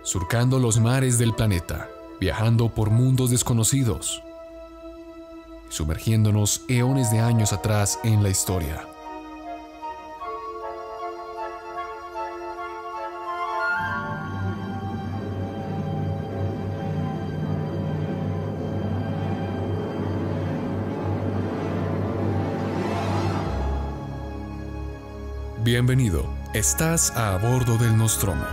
surcando los mares del planeta, viajando por mundos desconocidos, sumergiéndonos eones de años atrás en la historia. Bienvenido, estás a bordo del Nostromo.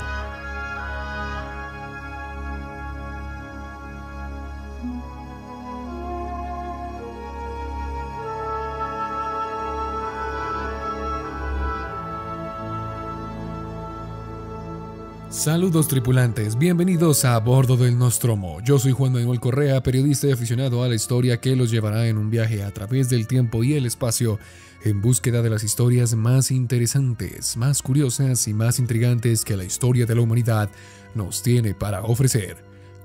Saludos tripulantes, bienvenidos a bordo del Nostromo. Yo soy Juan Manuel Correa, periodista y aficionado a la historia que los llevará en un viaje a través del tiempo y el espacio en búsqueda de las historias más interesantes, más curiosas y más intrigantes que la historia de la humanidad nos tiene para ofrecer.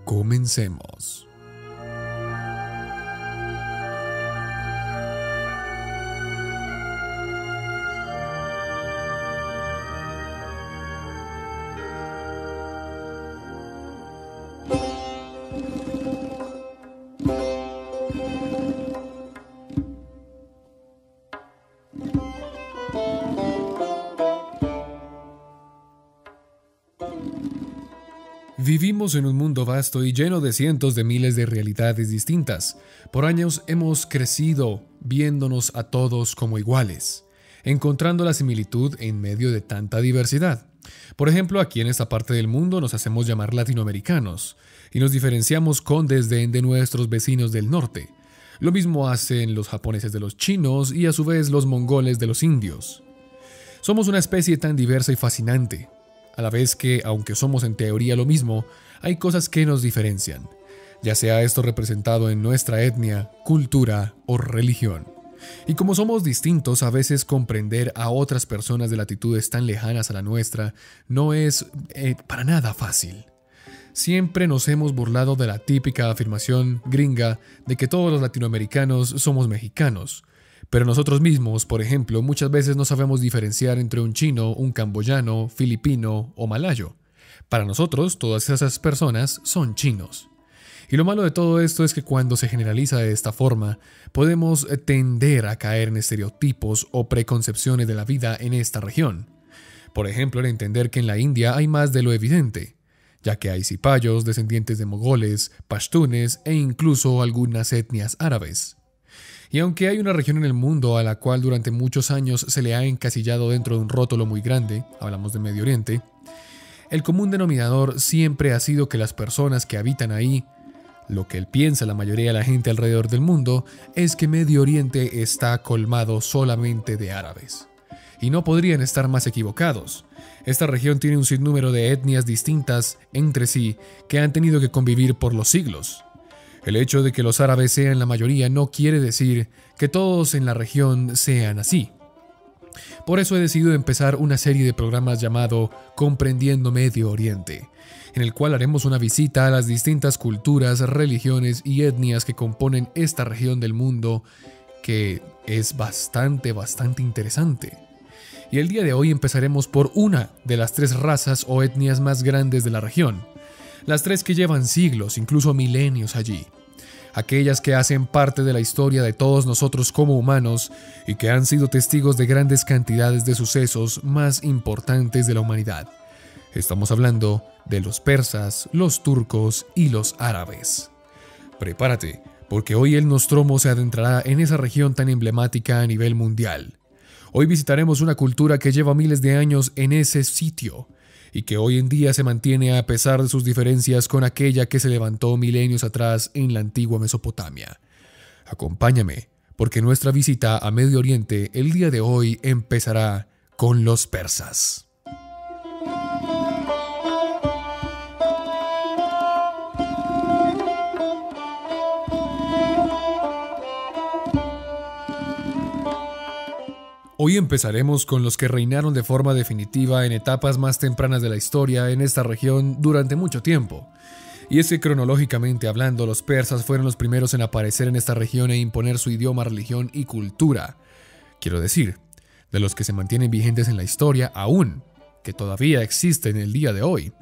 Comencemos. Vivimos en un mundo vasto y lleno de cientos de miles de realidades distintas. Por años hemos crecido viéndonos a todos como iguales, encontrando la similitud en medio de tanta diversidad. Por ejemplo, aquí en esta parte del mundo nos hacemos llamar latinoamericanos y nos diferenciamos con desdén de nuestros vecinos del norte. Lo mismo hacen los japoneses de los chinos y a su vez los mongoles de los indios. Somos una especie tan diversa y fascinante, a la vez que, aunque somos en teoría lo mismo, hay cosas que nos diferencian, ya sea esto representado en nuestra etnia, cultura o religión. Y como somos distintos, a veces comprender a otras personas de latitudes tan lejanas a la nuestra no es para nada fácil. Siempre nos hemos burlado de la típica afirmación gringa de que todos los latinoamericanos somos mexicanos. Pero nosotros mismos, por ejemplo, muchas veces no sabemos diferenciar entre un chino, un camboyano, filipino o malayo. Para nosotros, todas esas personas son chinos. Y lo malo de todo esto es que cuando se generaliza de esta forma, podemos tender a caer en estereotipos o preconcepciones de la vida en esta región. Por ejemplo, el entender que en la India hay más de lo evidente, ya que hay cipayos, descendientes de mogoles, pashtunes e incluso algunas etnias árabes. Y aunque hay una región en el mundo a la cual durante muchos años se le ha encasillado dentro de un rótulo muy grande, hablamos de Medio Oriente, el común denominador siempre ha sido que las personas que habitan ahí, lo que piensa la mayoría de la gente alrededor del mundo, es que Medio Oriente está colmado solamente de árabes. Y no podrían estar más equivocados. Esta región tiene un sinnúmero de etnias distintas entre sí que han tenido que convivir por los siglos. El hecho de que los árabes sean la mayoría no quiere decir que todos en la región sean así. Por eso he decidido empezar una serie de programas llamado Comprendiendo Medio Oriente, en el cual haremos una visita a las distintas culturas, religiones y etnias que componen esta región del mundo, que es bastante interesante. Y el día de hoy empezaremos por una de las 3 razas o etnias más grandes de la región. Las 3 que llevan siglos, incluso milenios allí. Aquellas que hacen parte de la historia de todos nosotros como humanos y que han sido testigos de grandes cantidades de sucesos más importantes de la humanidad. Estamos hablando de los persas, los turcos y los árabes. Prepárate, porque hoy el Nostromo se adentrará en esa región tan emblemática a nivel mundial. Hoy visitaremos una cultura que lleva miles de años en ese sitio y que hoy en día se mantiene a pesar de sus diferencias con aquella que se levantó milenios atrás en la antigua Mesopotamia. Acompáñame, porque nuestra visita a Medio Oriente el día de hoy empezará con los persas. Hoy empezaremos con los que reinaron de forma definitiva en etapas más tempranas de la historia en esta región durante mucho tiempo. Y es que cronológicamente hablando, los persas fueron los primeros en aparecer en esta región e imponer su idioma, religión y cultura. Quiero decir, de los que se mantienen vigentes en la historia aún. que todavía existe en el día de hoy.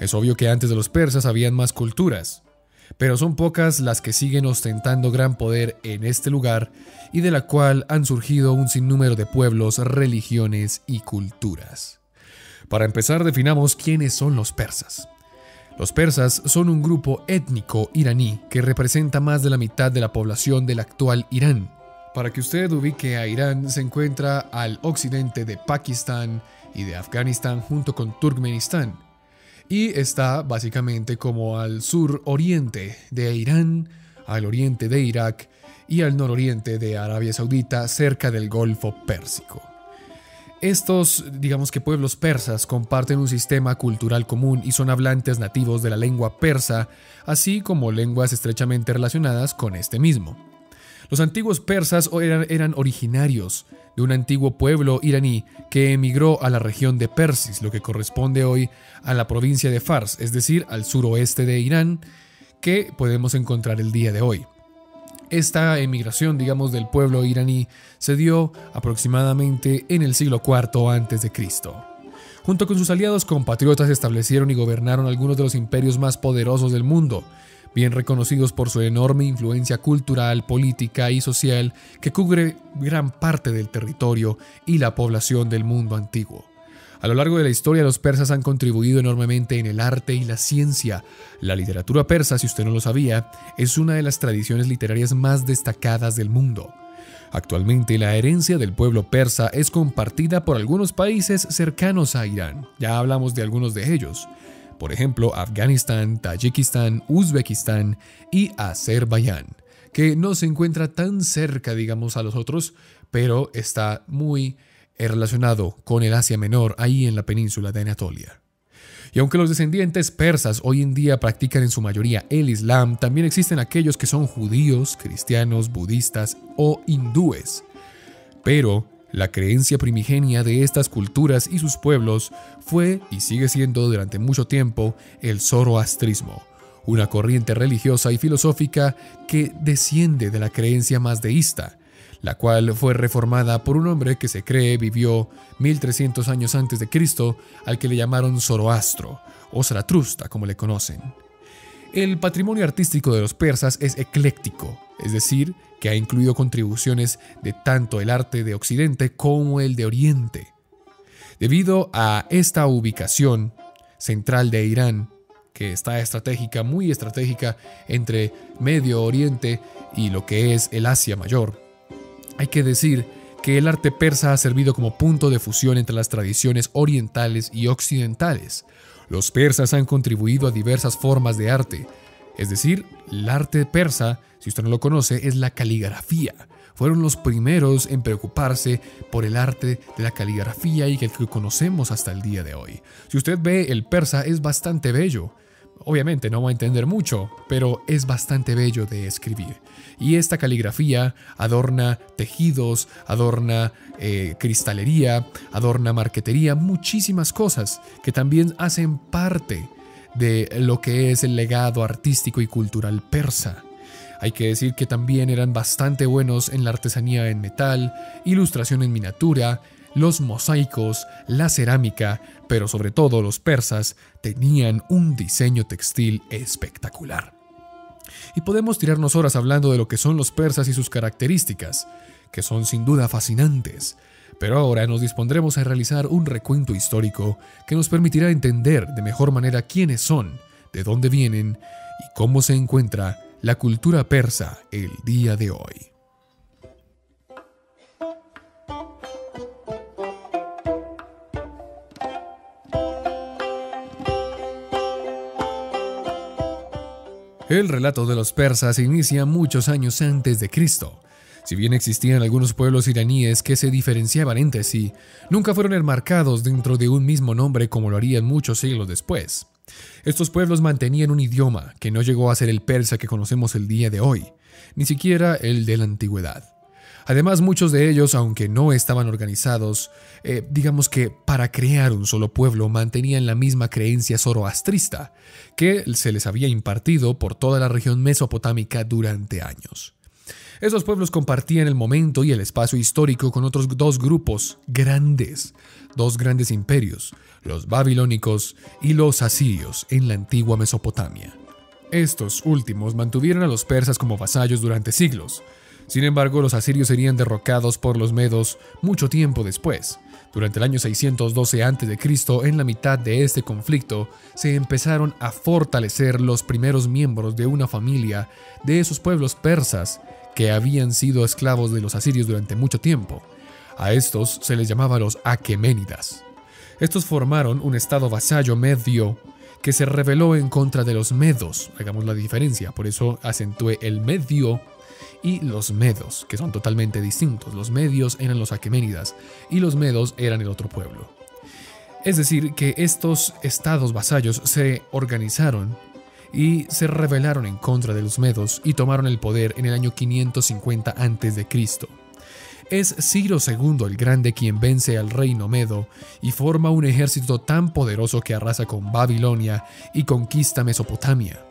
Es obvio que antes de los persas habían más culturas, pero son pocas las que siguen ostentando gran poder en este lugar y de la cual han surgido un sinnúmero de pueblos, religiones y culturas. Para empezar, definamos quiénes son los persas. Los persas son un grupo étnico iraní que representa más de la mitad de la población del actual Irán. Para que usted ubique a Irán, se encuentra al occidente de Pakistán y de Afganistán junto con Turkmenistán. Y está básicamente como al sur-oriente de Irán, al oriente de Irak y al nororiente de Arabia Saudita, cerca del Golfo Pérsico. Estos, digamos que pueblos persas, comparten un sistema cultural común y son hablantes nativos de la lengua persa, así como lenguas estrechamente relacionadas con este mismo. Los antiguos persas eran originarios de un antiguo pueblo iraní que emigró a la región de Persis, lo que corresponde hoy a la provincia de Fars, es decir, al suroeste de Irán, que podemos encontrar el día de hoy. Esta emigración, digamos, del pueblo iraní se dio aproximadamente en el siglo IV a.C. Junto con sus aliados compatriotas establecieron y gobernaron algunos de los imperios más poderosos del mundo, bien reconocidos por su enorme influencia cultural, política y social que cubre gran parte del territorio y la población del mundo antiguo. A lo largo de la historia, los persas han contribuido enormemente en el arte y la ciencia. La literatura persa, si usted no lo sabía, es una de las tradiciones literarias más destacadas del mundo. Actualmente, la herencia del pueblo persa es compartida por algunos países cercanos a Irán. Ya hablamos de algunos de ellos. Por ejemplo, Afganistán, Tayikistán, Uzbekistán y Azerbaiyán, que no se encuentra tan cerca, digamos, a los otros, pero está muy relacionado con el Asia Menor, ahí en la península de Anatolia. Y aunque los descendientes persas hoy en día practican en su mayoría el Islam, también existen aquellos que son judíos, cristianos, budistas o hindúes. Pero la creencia primigenia de estas culturas y sus pueblos fue y sigue siendo durante mucho tiempo el zoroastrismo, una corriente religiosa y filosófica que desciende de la creencia mazdeísta, la cual fue reformada por un hombre que se cree vivió 1300 años antes de Cristo, al que le llamaron Zoroastro, o Zaratrusta como le conocen. El patrimonio artístico de los persas es ecléctico, es decir, que ha incluido contribuciones de tanto el arte de Occidente como el de Oriente. Debido a esta ubicación central de Irán, que está estratégica, muy estratégica, entre Medio Oriente y lo que es el Asia Mayor, hay que decir que el arte persa ha servido como punto de fusión entre las tradiciones orientales y occidentales. Los persas han contribuido a diversas formas de arte. Es decir, el arte persa, si usted no lo conoce, es la caligrafía. Fueron los primeros en preocuparse por el arte de la caligrafía y que conocemos hasta el día de hoy. Si usted ve, el persa es bastante bello. Obviamente no va a entender mucho, pero es bastante bello de escribir. Y esta caligrafía adorna tejidos, adorna cristalería, adorna marquetería, muchísimas cosas que también hacen parte de lo que es el legado artístico y cultural persa. Hay que decir que también eran bastante buenos en la artesanía en metal, ilustración en miniatura, los mosaicos, la cerámica, pero sobre todo los persas tenían un diseño textil espectacular. Y podemos tirarnos horas hablando de lo que son los persas y sus características, que son sin duda fascinantes. Pero ahora nos dispondremos a realizar un recuento histórico que nos permitirá entender de mejor manera quiénes son, de dónde vienen y cómo se encuentra la cultura persa el día de hoy. El relato de los persas inicia muchos años antes de Cristo. Si bien existían algunos pueblos iraníes que se diferenciaban entre sí, nunca fueron enmarcados dentro de un mismo nombre como lo harían muchos siglos después. Estos pueblos mantenían un idioma que no llegó a ser el persa que conocemos el día de hoy, ni siquiera el de la antigüedad. Además, muchos de ellos, aunque no estaban organizados, digamos que para crear un solo pueblo mantenían la misma creencia zoroastrista que se les había impartido por toda la región mesopotámica durante años. Estos pueblos compartían el momento y el espacio histórico con otros dos grupos grandes, dos grandes imperios, los babilónicos y los asirios en la antigua Mesopotamia. Estos últimos mantuvieron a los persas como vasallos durante siglos. Sin embargo, los asirios serían derrocados por los medos mucho tiempo después. Durante el año 612 a.C., en la mitad de este conflicto, se empezaron a fortalecer los primeros miembros de una familia de esos pueblos persas que habían sido esclavos de los asirios durante mucho tiempo. A estos se les llamaba los aqueménidas. Estos formaron un estado vasallo medio que se rebeló en contra de los medos. Hagamos la diferencia, por eso acentué el medio y los medos, que son totalmente distintos. Los medios eran los aqueménidas y los medos eran el otro pueblo. Es decir, que estos estados vasallos se organizaron y se rebelaron en contra de los medos y tomaron el poder en el año 550 a.C. Es Ciro II el Grande quien vence al reino medo y forma un ejército tan poderoso que arrasa con Babilonia y conquista Mesopotamia.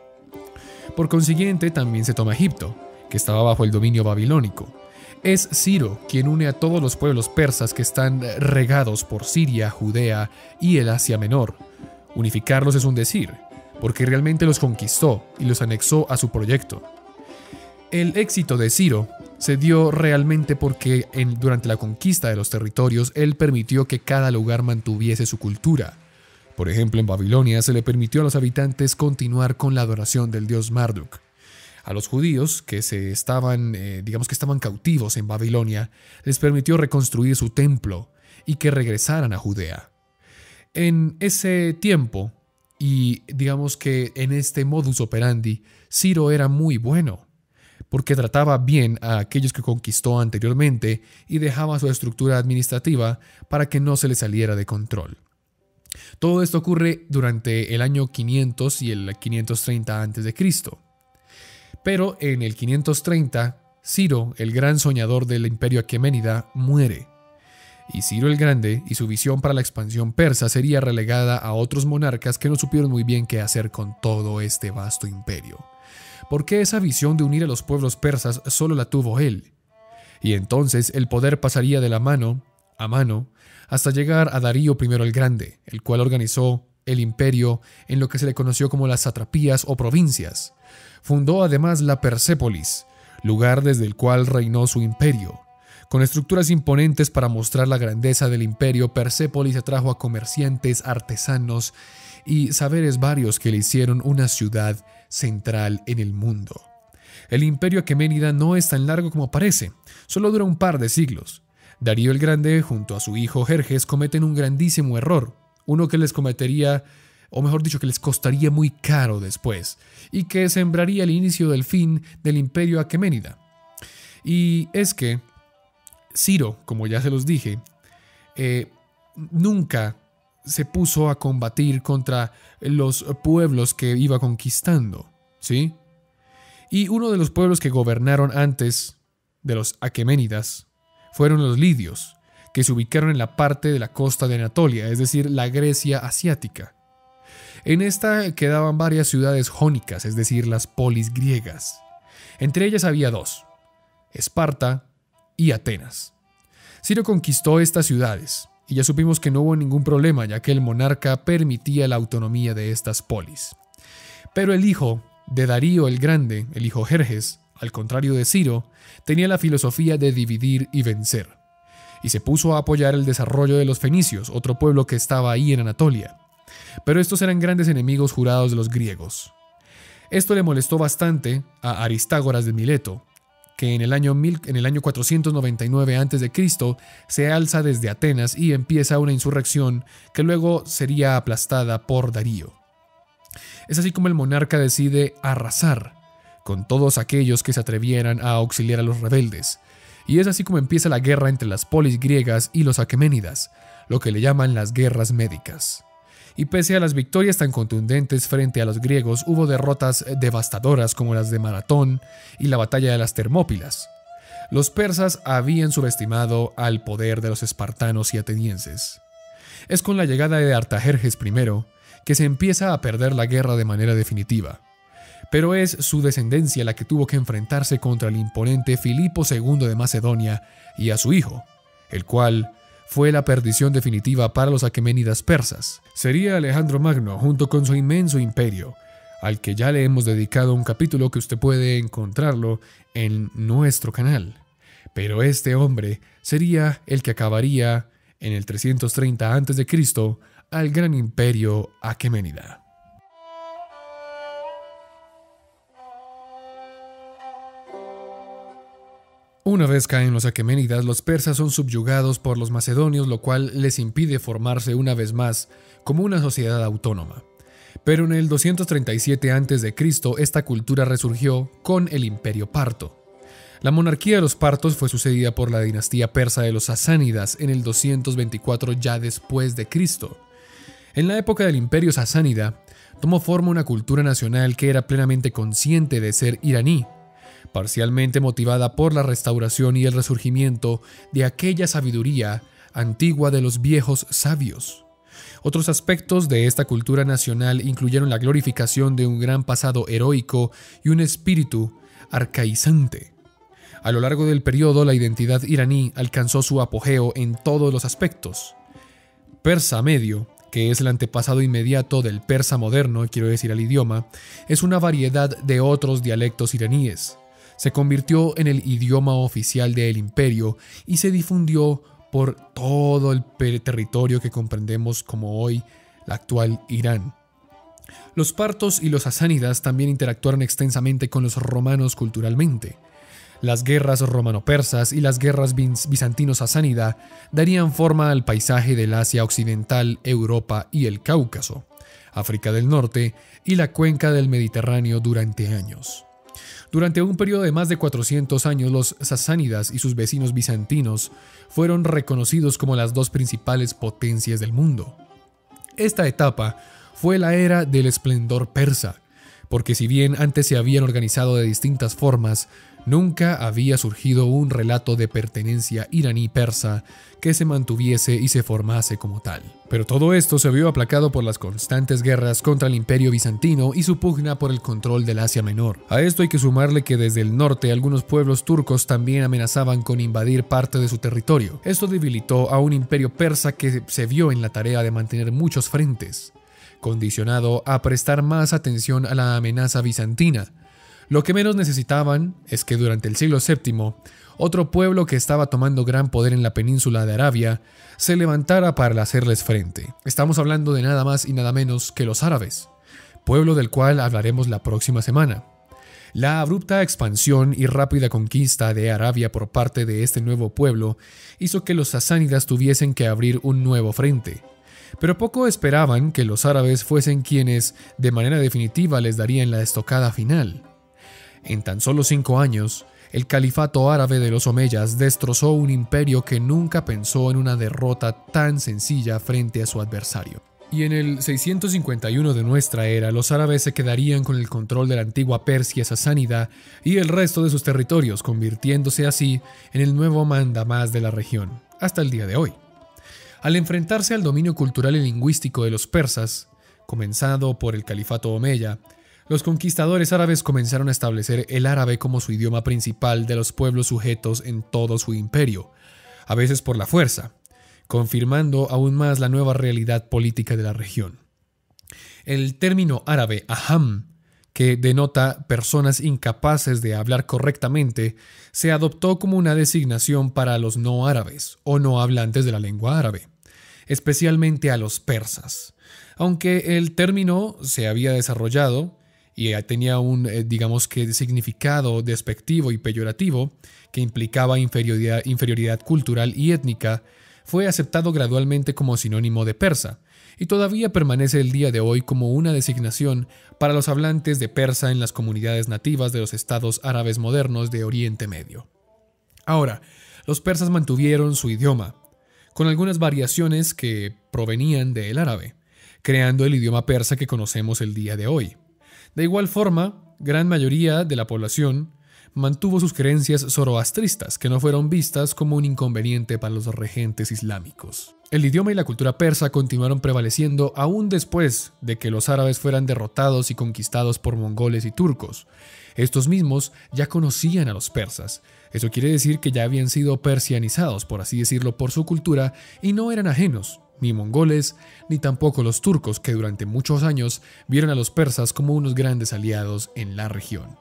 Por consiguiente, también se toma Egipto, que estaba bajo el dominio babilónico. Es Ciro quien une a todos los pueblos persas que están regados por Siria, Judea y el Asia Menor. Unificarlos es un decir, porque realmente los conquistó y los anexó a su proyecto. El éxito de Ciro se dio realmente porque durante la conquista de los territorios él permitió que cada lugar mantuviese su cultura. Por ejemplo, en Babilonia se le permitió a los habitantes continuar con la adoración del dios Marduk. A los judíos que estaban cautivos en Babilonia, les permitió reconstruir su templo y que regresaran a Judea. En ese tiempo, y digamos que en este modus operandi, Ciro era muy bueno, porque trataba bien a aquellos que conquistó anteriormente y dejaba su estructura administrativa para que no se le saliera de control. Todo esto ocurre durante el año 500 y el 530 a.C. Pero en el 530, Ciro, el gran soñador del imperio aqueménida, muere. Y Ciro el Grande y su visión para la expansión persa sería relegada a otros monarcas que no supieron muy bien qué hacer con todo este vasto imperio. Porque esa visión de unir a los pueblos persas solo la tuvo él. Y entonces el poder pasaría de la mano a mano hasta llegar a Darío I el Grande, el cual organizó el imperio en lo que se le conoció como las satrapías o provincias. Fundó además la Persépolis, lugar desde el cual reinó su imperio. Con estructuras imponentes para mostrar la grandeza del imperio, Persépolis atrajo a comerciantes, artesanos y saberes varios que le hicieron una ciudad central en el mundo. El imperio aqueménida no es tan largo como parece, solo dura un par de siglos. Darío el Grande junto a su hijo Jerjes cometen un grandísimo error, uno que les cometería, o mejor dicho, que les costaría muy caro después, y que sembraría el inicio del fin del imperio aqueménida. Y es que Ciro, como ya se los dije, nunca se puso a combatir contra los pueblos que iba conquistando, ¿sí? Y uno de los pueblos que gobernaron antes de los aqueménidas fueron los lidios, que se ubicaron en la parte de la costa de Anatolia, es decir, la Grecia asiática. En esta quedaban varias ciudades jónicas, es decir, las polis griegas. Entre ellas había dos, Esparta y Atenas. Ciro conquistó estas ciudades, y ya supimos que no hubo ningún problema, ya que el monarca permitía la autonomía de estas polis. Pero el hijo de Darío el Grande, el hijo Jerjes, al contrario de Ciro, tenía la filosofía de dividir y vencer, y se puso a apoyar el desarrollo de los fenicios, otro pueblo que estaba ahí en Anatolia. Pero estos eran grandes enemigos jurados de los griegos. Esto le molestó bastante a Aristágoras de Mileto, que en el año 499 a.C. se alza desde Atenas y empieza una insurrección que luego sería aplastada por Darío. Es así como el monarca decide arrasar con todos aquellos que se atrevieran a auxiliar a los rebeldes, y es así como empieza la guerra entre las polis griegas y los aqueménidas, lo que le llaman las guerras médicas. Y pese a las victorias tan contundentes frente a los griegos, hubo derrotas devastadoras como las de Maratón y la batalla de las Termópilas. Los persas habían subestimado al poder de los espartanos y atenienses. Es con la llegada de Artajerjes I que se empieza a perder la guerra de manera definitiva. pero es su descendencia la que tuvo que enfrentarse contra el imponente Filipo II de Macedonia y a su hijo, el cual fue la perdición definitiva para los aqueménidas persas. Sería Alejandro Magno, junto con su inmenso imperio, al que ya le hemos dedicado un capítulo que usted puede encontrarlo en nuestro canal. Pero este hombre sería el que acabaría en el 330 a.C. al gran imperio aqueménida. Una vez caen los aqueménidas, los persas son subyugados por los macedonios, lo cual les impide formarse una vez más como una sociedad autónoma. Pero en el 237 a.C. esta cultura resurgió con el imperio parto. La monarquía de los partos fue sucedida por la dinastía persa de los sasánidas en el 224 ya después de Cristo. En la época del imperio sasánida, tomó forma una cultura nacional que era plenamente consciente de ser iraní, parcialmente motivada por la restauración y el resurgimiento de aquella sabiduría antigua de los viejos sabios. Otros aspectos de esta cultura nacional incluyeron la glorificación de un gran pasado heroico y un espíritu arcaizante. A lo largo del periodo, la identidad iraní alcanzó su apogeo en todos los aspectos. Persa medio, que es el antepasado inmediato del persa moderno, quiero decir al idioma, es una variedad de otros dialectos iraníes. Se convirtió en el idioma oficial del imperio y se difundió por todo el territorio que comprendemos como hoy la actual Irán. Los partos y los sasánidas también interactuaron extensamente con los romanos culturalmente. Las guerras romano-persas y las guerras bizantino-sasánida darían forma al paisaje del Asia Occidental, Europa y el Cáucaso, África del Norte y la cuenca del Mediterráneo durante años. Durante un periodo de más de 400 años, los sasánidas y sus vecinos bizantinos fueron reconocidos como las dos principales potencias del mundo. Esta etapa fue la era del esplendor persa, porque si bien antes se habían organizado de distintas formas, nunca había surgido un relato de pertenencia iraní-persa que se mantuviese y se formase como tal. Pero todo esto se vio aplacado por las constantes guerras contra el imperio bizantino y su pugna por el control del Asia Menor. A esto hay que sumarle que desde el norte algunos pueblos turcos también amenazaban con invadir parte de su territorio. Esto debilitó a un imperio persa que se vio en la tarea de mantener muchos frentes, condicionado a prestar más atención a la amenaza bizantina. Lo que menos necesitaban es que durante el siglo VII, otro pueblo que estaba tomando gran poder en la península de Arabia se levantara para hacerles frente. Estamos hablando de nada más y nada menos que los árabes, pueblo del cual hablaremos la próxima semana. La abrupta expansión y rápida conquista de Arabia por parte de este nuevo pueblo hizo que los sasánidas tuviesen que abrir un nuevo frente. Pero poco esperaban que los árabes fuesen quienes, de manera definitiva, les darían la estocada final. En tan solo 5 años, el califato árabe de los omeyas destrozó un imperio que nunca pensó en una derrota tan sencilla frente a su adversario. Y en el 651 de nuestra era, los árabes se quedarían con el control de la antigua Persia sasánida y el resto de sus territorios, convirtiéndose así en el nuevo mandamás de la región, hasta el día de hoy. Al enfrentarse al dominio cultural y lingüístico de los persas, comenzado por el califato omeya, los conquistadores árabes comenzaron a establecer el árabe como su idioma principal de los pueblos sujetos en todo su imperio, a veces por la fuerza, confirmando aún más la nueva realidad política de la región. El término árabe aham, que denota personas incapaces de hablar correctamente, se adoptó como una designación para los no árabes o no hablantes de la lengua árabe, especialmente a los persas. Aunque el término se había desarrollado y tenía un, significado despectivo y peyorativo que implicaba inferioridad cultural y étnica, fue aceptado gradualmente como sinónimo de persa, y todavía permanece el día de hoy como una designación para los hablantes de persa en las comunidades nativas de los estados árabes modernos de Oriente Medio. Ahora, los persas mantuvieron su idioma, con algunas variaciones que provenían del árabe, creando el idioma persa que conocemos el día de hoy. De igual forma, gran mayoría de la población mantuvo sus creencias zoroastristas, que no fueron vistas como un inconveniente para los regentes islámicos. El idioma y la cultura persa continuaron prevaleciendo aún después de que los árabes fueran derrotados y conquistados por mongoles y turcos. Estos mismos ya conocían a los persas. Eso quiere decir que ya habían sido persianizados, por así decirlo, por su cultura y no eran ajenos, ni mongoles, ni tampoco los turcos, que durante muchos años vieron a los persas como unos grandes aliados en la región.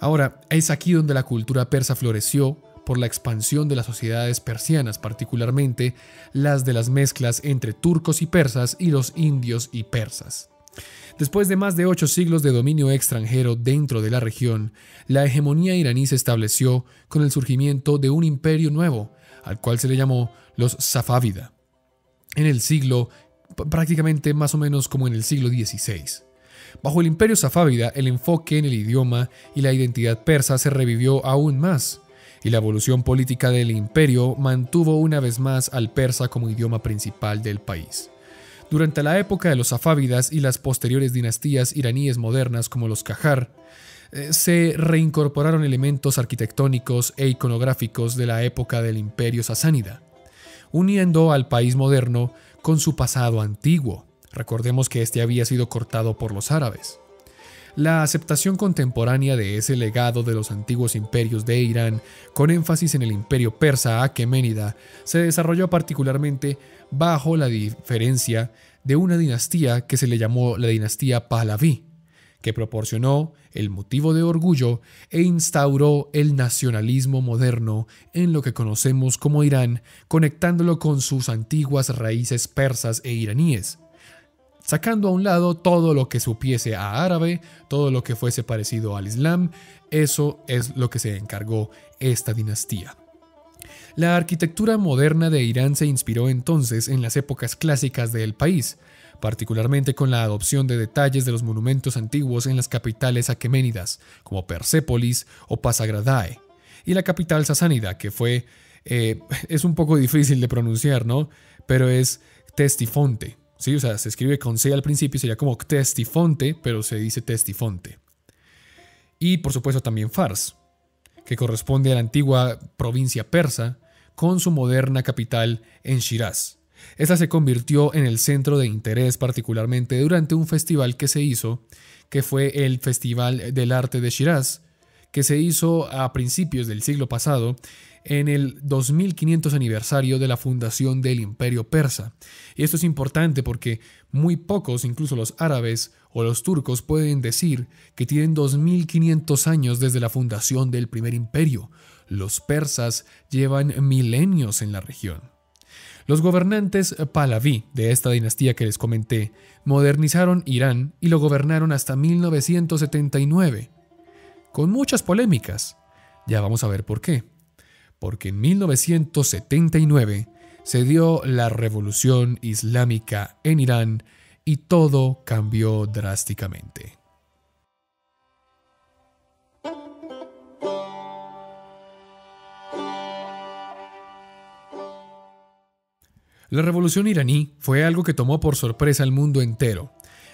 Ahora, es aquí donde la cultura persa floreció por la expansión de las sociedades persianas, particularmente las de las mezclas entre turcos y persas y los indios y persas. Después de más de 8 siglos de dominio extranjero dentro de la región, la hegemonía iraní se estableció con el surgimiento de un imperio nuevo, al cual se le llamó los Safávida, en el siglo, prácticamente más o menos como en el siglo XVI. Bajo el imperio safávida, el enfoque en el idioma y la identidad persa se revivió aún más, y la evolución política del imperio mantuvo una vez más al persa como idioma principal del país. Durante la época de los safávidas y las posteriores dinastías iraníes modernas como los Qajar, se reincorporaron elementos arquitectónicos e iconográficos de la época del imperio sasánida, uniendo al país moderno con su pasado antiguo. Recordemos que este había sido cortado por los árabes. La aceptación contemporánea de ese legado de los antiguos imperios de Irán, con énfasis en el imperio persa aqueménida, se desarrolló particularmente bajo la diferencia de una dinastía que se le llamó la dinastía Pahlaví, que proporcionó el motivo de orgullo e instauró el nacionalismo moderno en lo que conocemos como Irán, conectándolo con sus antiguas raíces persas e iraníes, sacando a un lado todo lo que supiese a árabe, todo lo que fuese parecido al Islam. Eso es lo que se encargó esta dinastía. La arquitectura moderna de Irán se inspiró entonces en las épocas clásicas del país, particularmente con la adopción de detalles de los monumentos antiguos en las capitales aqueménidas, como Persépolis o Pasargadae, y la capital sasánida, que fue, es un poco difícil de pronunciar, ¿no? Pero es Ctesifonte. Sí, o sea, se escribe con C al principio y sería como Ctesifonte, pero se dice Ctesifonte. Y por supuesto también Fars, que corresponde a la antigua provincia persa, con su moderna capital en Shiraz. Esta se convirtió en el centro de interés particularmente durante un festival que se hizo, que fue el Festival del Arte de Shiraz, que se hizo a principios del siglo pasado, en el 2500 aniversario de la fundación del Imperio Persa. Y esto es importante porque muy pocos, incluso los árabes o los turcos, pueden decir que tienen 2500 años desde la fundación del primer imperio. Los persas llevan milenios en la región. Los gobernantes Pahlaví de esta dinastía que les comenté modernizaron Irán y lo gobernaron hasta 1979, con muchas polémicas. Ya vamos a ver por qué. Porque en 1979 se dio la revolución islámica en Irán y todo cambió drásticamente. La revolución iraní fue algo que tomó por sorpresa al mundo entero,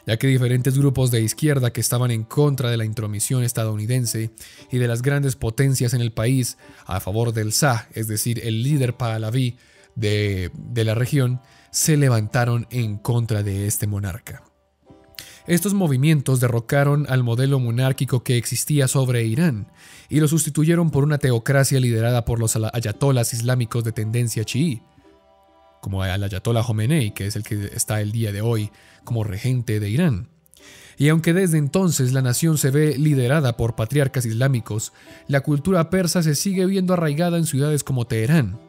ya que diferentes grupos de izquierda que estaban en contra de la intromisión estadounidense y de las grandes potencias en el país a favor del Shah, es decir, el líder pahlaví de la región, se levantaron en contra de este monarca. Estos movimientos derrocaron al modelo monárquico que existía sobre Irán y lo sustituyeron por una teocracia liderada por los ayatolás islámicos de tendencia chií, como al ayatolá Jomeini, que es el que está el día de hoy como regente de Irán. Y aunque desde entonces la nación se ve liderada por patriarcas islámicos, la cultura persa se sigue viendo arraigada en ciudades como Teherán.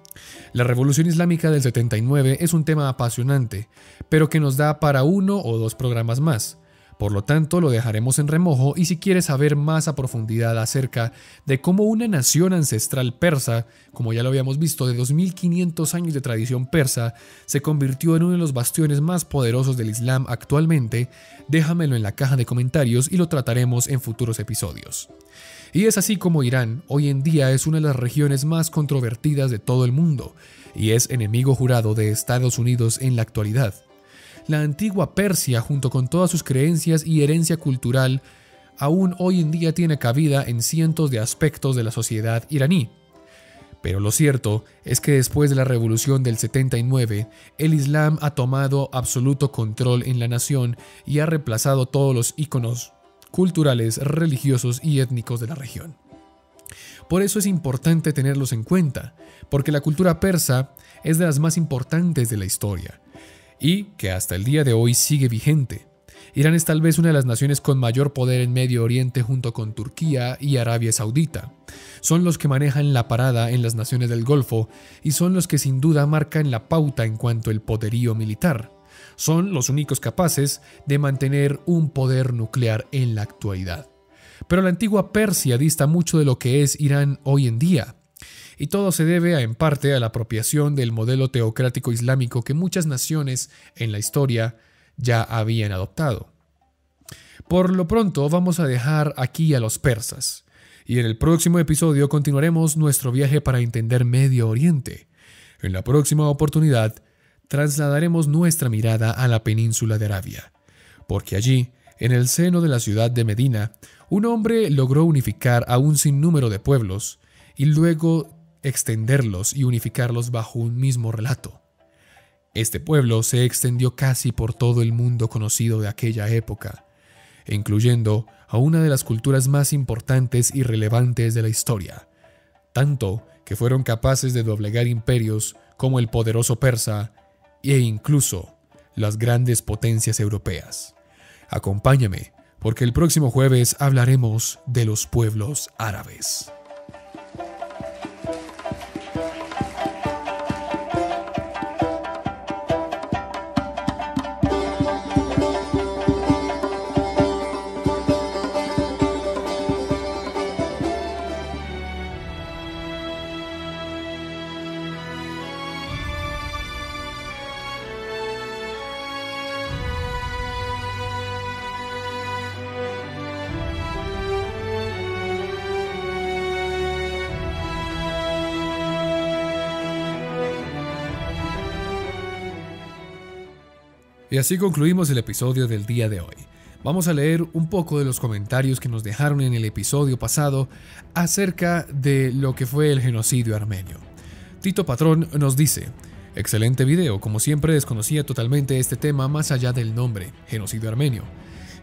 La revolución islámica del 79 es un tema apasionante, pero que nos da para 1 o 2 programas más. Por lo tanto, lo dejaremos en remojo y si quieres saber más a profundidad acerca de cómo una nación ancestral persa, como ya lo habíamos visto, de 2500 años de tradición persa, se convirtió en uno de los bastiones más poderosos del Islam actualmente, déjamelo en la caja de comentarios y lo trataremos en futuros episodios. Y es así como Irán hoy en día es una de las regiones más controvertidas de todo el mundo y es enemigo jurado de Estados Unidos en la actualidad. La antigua Persia, junto con todas sus creencias y herencia cultural, aún hoy en día tiene cabida en cientos de aspectos de la sociedad iraní. Pero lo cierto es que después de la revolución del 79, el Islam ha tomado absoluto control en la nación y ha reemplazado todos los íconos culturales, religiosos y étnicos de la región. Por eso es importante tenerlos en cuenta, porque la cultura persa es de las más importantes de la historia y que hasta el día de hoy sigue vigente. Irán es tal vez una de las naciones con mayor poder en Medio Oriente junto con Turquía y Arabia Saudita. Son los que manejan la parada en las naciones del Golfo y son los que sin duda marcan la pauta en cuanto al poderío militar. Son los únicos capaces de mantener un poder nuclear en la actualidad. Pero la antigua Persia dista mucho de lo que es Irán hoy en día. Y todo se debe en parte a la apropiación del modelo teocrático islámico que muchas naciones en la historia ya habían adoptado. Por lo pronto vamos a dejar aquí a los persas, y en el próximo episodio continuaremos nuestro viaje para entender Medio Oriente. En la próxima oportunidad trasladaremos nuestra mirada a la península de Arabia, porque allí, en el seno de la ciudad de Medina, un hombre logró unificar a un sinnúmero de pueblos y luego extenderlos y unificarlos bajo un mismo relato. Este pueblo se extendió casi por todo el mundo conocido de aquella época, incluyendo a una de las culturas más importantes y relevantes de la historia, tanto que fueron capaces de doblegar imperios como el poderoso persa e incluso las grandes potencias europeas. Acompáñame, porque el próximo jueves hablaremos de los pueblos árabes. Y así concluimos el episodio del día de hoy. Vamos a leer un poco de los comentarios que nos dejaron en el episodio pasado acerca de lo que fue el genocidio armenio. Tito Patrón nos dice: excelente video, como siempre desconocía totalmente este tema más allá del nombre, genocidio armenio.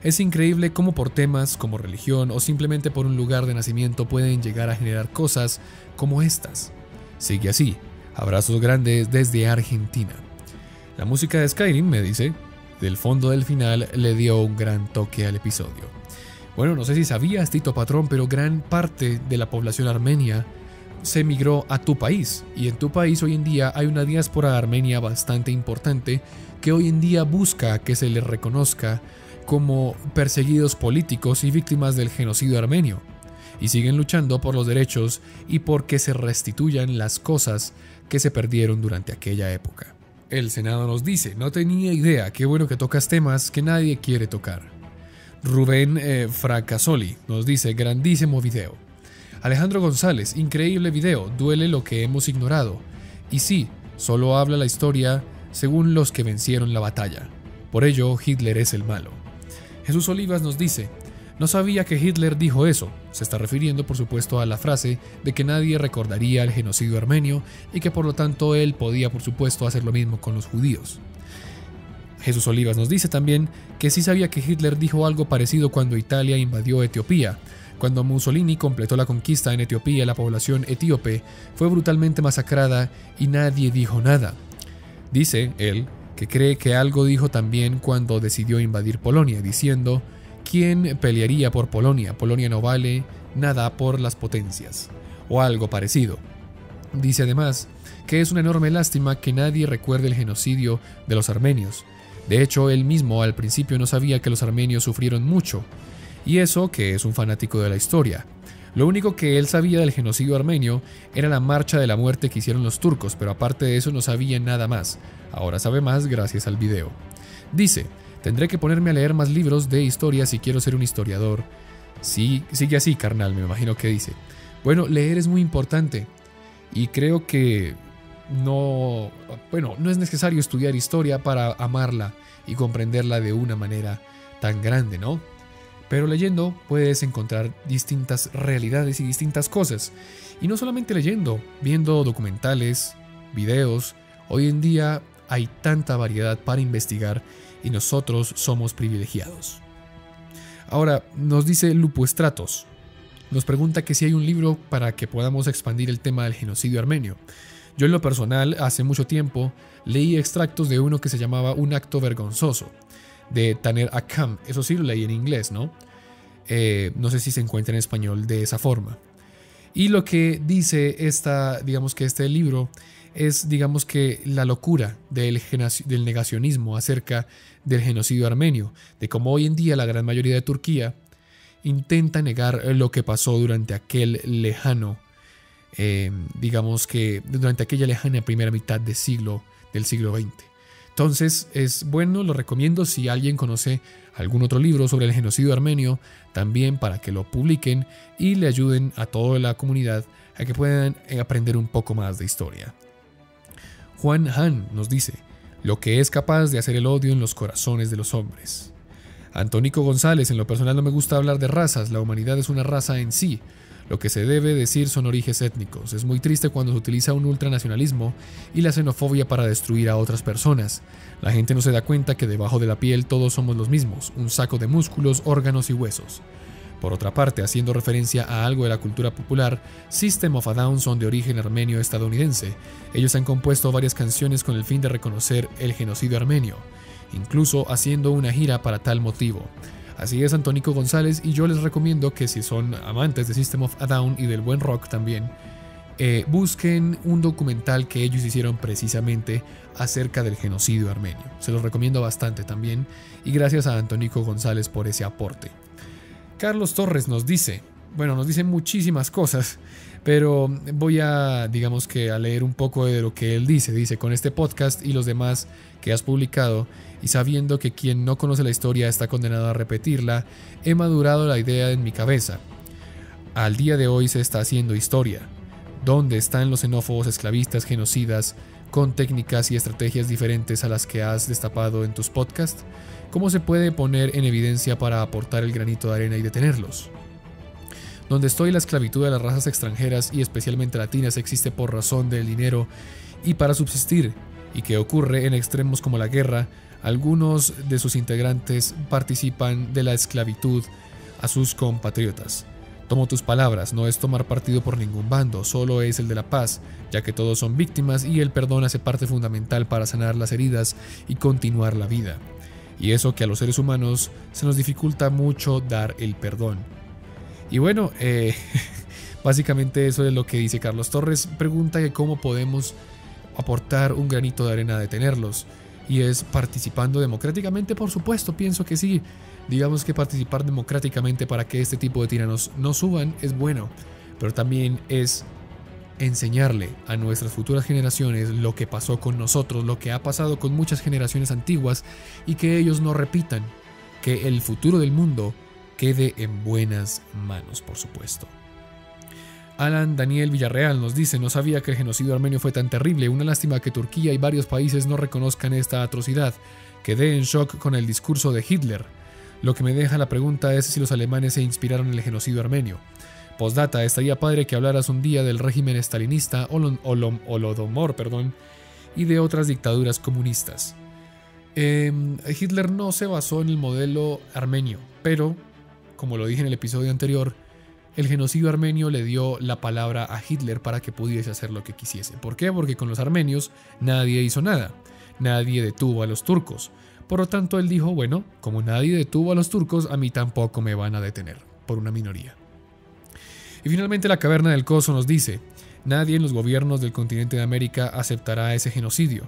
Es increíble cómo por temas como religión o simplemente por un lugar de nacimiento pueden llegar a generar cosas como estas. Sigue así, abrazos grandes desde Argentina. La música de Skyrim, me dice, del fondo del final le dio un gran toque al episodio. Bueno, no sé si sabías, Tito Patrón, pero gran parte de la población armenia se migró a tu país. Y en tu país hoy en día hay una diáspora armenia bastante importante que hoy en día busca que se les reconozca como perseguidos políticos y víctimas del genocidio armenio. Y siguen luchando por los derechos y por que se restituyan las cosas que se perdieron durante aquella época. El Senado nos dice: no tenía idea, qué bueno que tocas temas que nadie quiere tocar. Rubén Fracasoli nos dice: grandísimo video. Alejandro González: increíble video, duele lo que hemos ignorado. Y sí, solo habla la historia según los que vencieron la batalla. Por ello, Hitler es el malo. Jesús Olivas nos dice: no sabía que Hitler dijo eso. Se está refiriendo, por supuesto, a la frase de que nadie recordaría el genocidio armenio y que por lo tanto él podía, por supuesto, hacer lo mismo con los judíos. Jesús Olivas nos dice también que sí sabía que Hitler dijo algo parecido cuando Italia invadió Etiopía. Cuando Mussolini completó la conquista en Etiopía, la población etíope fue brutalmente masacrada y nadie dijo nada. Dice él que cree que algo dijo también cuando decidió invadir Polonia, diciendo: ¿quién pelearía por Polonia? Polonia no vale nada por las potencias, o algo parecido. Dice además que es una enorme lástima que nadie recuerde el genocidio de los armenios. De hecho, él mismo al principio no sabía que los armenios sufrieron mucho, y eso que es un fanático de la historia. Lo único que él sabía del genocidio armenio era la marcha de la muerte que hicieron los turcos, pero aparte de eso no sabía nada más. Ahora sabe más gracias al video. Dice: tendré que ponerme a leer más libros de historia si quiero ser un historiador. Sí, sigue así, carnal, me imagino que dice. Bueno, leer es muy importante y creo que no es necesario estudiar historia para amarla y comprenderla de una manera tan grande, ¿no? Pero leyendo puedes encontrar distintas realidades y distintas cosas. Y no solamente leyendo, viendo documentales, videos. Hoy en día hay tanta variedad para investigar y nosotros somos privilegiados. Ahora, nos dice Lupo Stratos. Nos pregunta que si hay un libro para que podamos expandir el tema del genocidio armenio. Yo en lo personal, hace mucho tiempo, leí extractos de uno que se llamaba Un acto vergonzoso, de Taner Akam. Eso sí lo leí en inglés, ¿no? No sé si se encuentra en español de esa forma. Y lo que dice este libro es, digamos que, la locura del negacionismo acerca del genocidio armenio, de cómo hoy en día la gran mayoría de Turquía intenta negar lo que pasó durante aquel lejano, durante aquella lejana primera mitad del siglo XX. Entonces es bueno, lo recomiendo si alguien conoce algún otro libro sobre el genocidio armenio, también para que lo publiquen y le ayuden a toda la comunidad a que puedan aprender un poco más de historia. Juan Han nos dice, lo que es capaz de hacer el odio en los corazones de los hombres. Antónico González, en lo personal no me gusta hablar de razas, la humanidad es una raza en sí. Lo que se debe decir son orígenes étnicos. Es muy triste cuando se utiliza un ultranacionalismo y la xenofobia para destruir a otras personas. La gente no se da cuenta que debajo de la piel todos somos los mismos, un saco de músculos, órganos y huesos. Por otra parte, haciendo referencia a algo de la cultura popular, System of a Down son de origen armenio estadounidense. Ellos han compuesto varias canciones con el fin de reconocer el genocidio armenio, incluso haciendo una gira para tal motivo. Así es, Antónico González, y yo les recomiendo que si son amantes de System of a Down y del buen rock también, busquen un documental que ellos hicieron precisamente acerca del genocidio armenio. Se los recomiendo bastante también, y gracias a Antónico González por ese aporte. Carlos Torres nos dice muchísimas cosas, pero voy a leer un poco de lo que él dice. Dice, con este podcast y los demás que has publicado, y sabiendo que quien no conoce la historia está condenado a repetirla, he madurado la idea en mi cabeza. Al día de hoy se está haciendo historia. ¿Dónde están los xenófobos, esclavistas, genocidas, con técnicas y estrategias diferentes a las que has destapado en tus podcasts? ¿Cómo se puede poner en evidencia para aportar el granito de arena y detenerlos? Donde estoy, la esclavitud de las razas extranjeras y especialmente latinas existe por razón del dinero y para subsistir, y que ocurre en extremos como la guerra. Algunos de sus integrantes participan de la esclavitud a sus compatriotas. Tomo tus palabras, no es tomar partido por ningún bando, solo es el de la paz, ya que todos son víctimas y el perdón hace parte fundamental para sanar las heridas y continuar la vida. Y eso que a los seres humanos se nos dificulta mucho dar el perdón. Y bueno, básicamente eso es lo que dice Carlos Torres. Pregunta que cómo podemos aportar un granito de arena a detenerlos. Y es participando democráticamente, por supuesto, pienso que sí. Digamos que participar democráticamente para que este tipo de tiranos no suban es bueno, pero también es enseñarle a nuestras futuras generaciones lo que pasó con nosotros, lo que ha pasado con muchas generaciones antiguas y que ellos no repitan, que el futuro del mundo quede en buenas manos, por supuesto. Alan Daniel Villarreal nos dice, no sabía que el genocidio armenio fue tan terrible, una lástima que Turquía y varios países no reconozcan esta atrocidad. Quedé en shock con el discurso de Hitler. Lo que me deja la pregunta es si los alemanes se inspiraron en el genocidio armenio. Postdata, estaría padre que hablaras un día del régimen estalinista, Holodomor, y de otras dictaduras comunistas. Hitler no se basó en el modelo armenio, pero, como lo dije en el episodio anterior, el genocidio armenio le dio la palabra a Hitler para que pudiese hacer lo que quisiese. ¿Por qué? Porque con los armenios nadie hizo nada. Nadie detuvo a los turcos. Por lo tanto, él dijo, bueno, como nadie detuvo a los turcos, a mí tampoco me van a detener, por una minoría. Y finalmente la Caverna del Coso nos dice, nadie en los gobiernos del continente de América aceptará ese genocidio.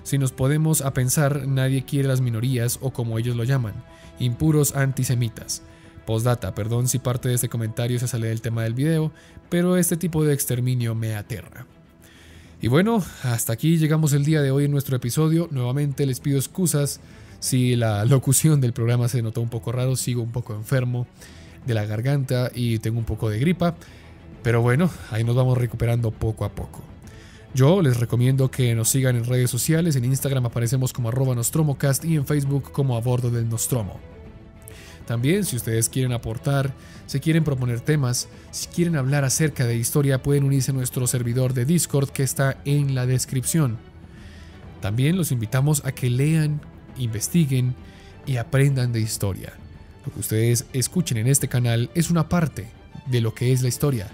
Si nos podemos a pensar, nadie quiere las minorías, o como ellos lo llaman, impuros antisemitas. Postdata, perdón si parte de este comentario se sale del tema del video, pero este tipo de exterminio me aterra. Y bueno, hasta aquí llegamos el día de hoy en nuestro episodio. Nuevamente les pido excusas si la locución del programa se notó un poco raro, sigo un poco enfermo de la garganta y tengo un poco de gripa, pero bueno, ahí nos vamos recuperando poco a poco. Yo les recomiendo que nos sigan en redes sociales, en Instagram aparecemos como @nostromocast y en Facebook como A Bordo del Nostromo. También, si ustedes quieren aportar, si quieren proponer temas, si quieren hablar acerca de historia, pueden unirse a nuestro servidor de Discord que está en la descripción. También los invitamos a que lean, investiguen y aprendan de historia. Lo que ustedes escuchen en este canal es una parte de lo que es la historia,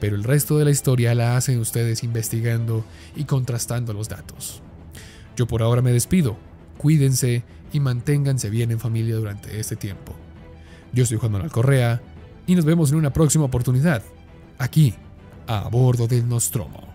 pero el resto de la historia la hacen ustedes investigando y contrastando los datos. Yo por ahora me despido. Cuídense y manténganse bien en familia durante este tiempo. Yo soy Juan Manuel Correa y nos vemos en una próxima oportunidad, aquí, a bordo del Nostromo.